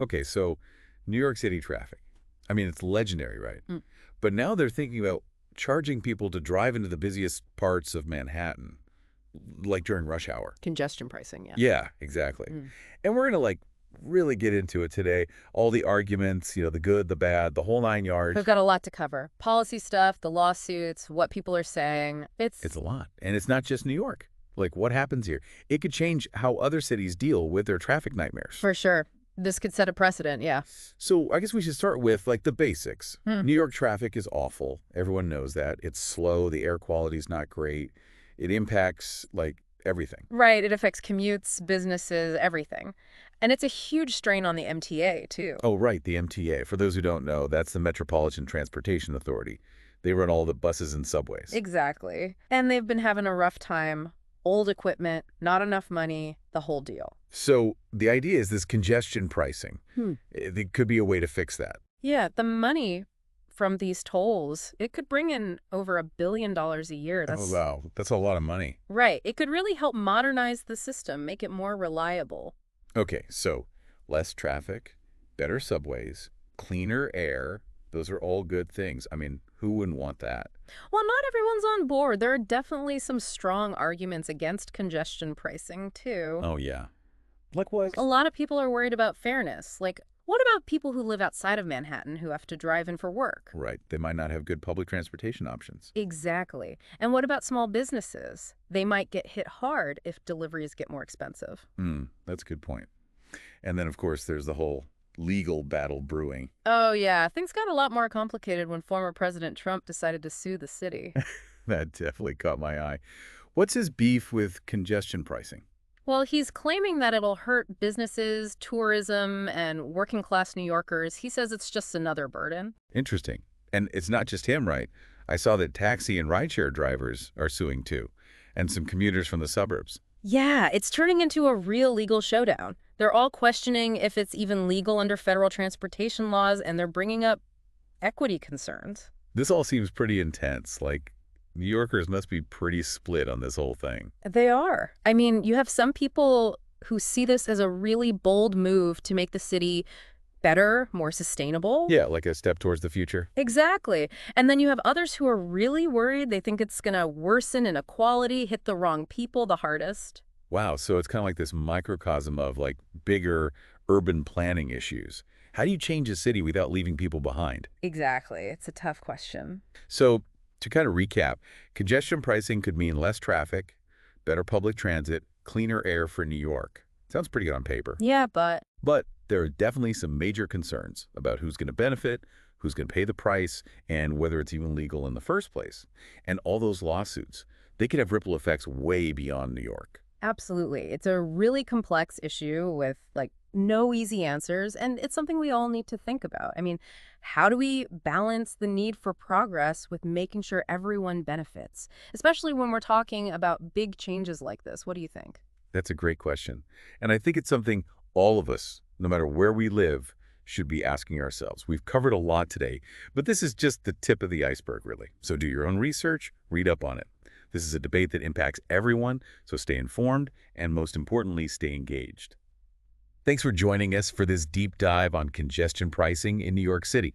Okay, so New York City traffic. I mean, it's legendary, right? Mm. But now they're thinking about charging people to drive into the busiest parts of Manhattan, like during rush hour. Congestion pricing, yeah. Yeah, exactly. Mm. And we're going to really get into it today. All the arguments, the good, the bad, the whole nine We've yards. got a lot to cover. Policy stuff, the lawsuits, what people are saying. It's It's a lot. And it's not just New York. Like, what happens here? It could change how other cities deal with their traffic nightmares. for sure. This could set a precedent, yeah. So I guess we should start with, the basics. Hmm. New York traffic is awful. Everyone knows that. It's slow. The air quality is not great. It impacts, everything. Right, it affects commutes, businesses, everything. And it's a huge strain on the MTA, too. Oh, right, the MTA. For those who don't know, that's the Metropolitan Transportation Authority. They run all the buses and subways. Exactly. And they've been having a rough time. Old equipment, not enough money, the whole deal. So the idea is this congestion pricing. It could be a way to fix that. Yeah, the money from these tolls, it could bring in over $1 billion a year. Oh, That's wow. That's a lot of money. right. It could really help modernize the system, make it more reliable. Okay, so less traffic, better subways, cleaner air. Those are all good things. I mean, who wouldn't want that? Well, not everyone's on board. There are definitely some strong arguments against congestion pricing, too. Oh, yeah. Like what? A lot of people are worried about fairness. Like, what about people who live outside of Manhattan who have to drive in for work? Right. They might not have good public transportation options. Exactly. And what about small businesses? They might get hit hard if deliveries get more expensive. That's a good point. And then, of course, there's the whole legal battle brewing. Oh, yeah. Things got a lot more complicated when former President Trump decided to sue the city. That definitely caught my eye. What's his beef with congestion pricing? Well, he's claiming that it'll hurt businesses, tourism, and working class New Yorkers. He says it's just another burden. Interesting. And it's not just him, right? I saw that taxi and rideshare drivers are suing too, and some commuters from the suburbs. Yeah, it's turning into a real legal showdown. They're all questioning if it's even legal under federal transportation laws, and they're bringing up equity concerns. This all seems pretty intense. New Yorkers must be pretty split on this whole thing. They are. I mean, you have some people who see this as a really bold move to make the city better, more sustainable. Yeah, like a step towards the future. Exactly. And then you have others who are really worried. They think it's going to worsen inequality, hit the wrong people the hardest. Wow, so it's kind of like this microcosm of bigger urban planning issues. How do you change a city without leaving people behind? Exactly. It's a tough question. So to kind of recap, congestion pricing could mean less traffic, better public transit, cleaner air for New York. Sounds pretty good on paper. Yeah, but But there are definitely some major concerns about who's going to benefit, who's going to pay the price, and whether it's even legal in the first place. And all those lawsuits, they could have ripple effects way beyond New York. absolutely. It's a really complex issue with no easy answers, and it's something we all need to think about. I mean, how do we balance the need for progress with making sure everyone benefits, especially when we're talking about big changes like this? What do you think? That's a great question. And I think it's something all of us, no matter where we live, should be asking ourselves. We've covered a lot today, but this is just the tip of the iceberg, really. So do your own research, read up on it. This is a debate that impacts everyone, so stay informed and, most importantly, stay engaged. Thanks for joining us for this deep dive on congestion pricing in New York City.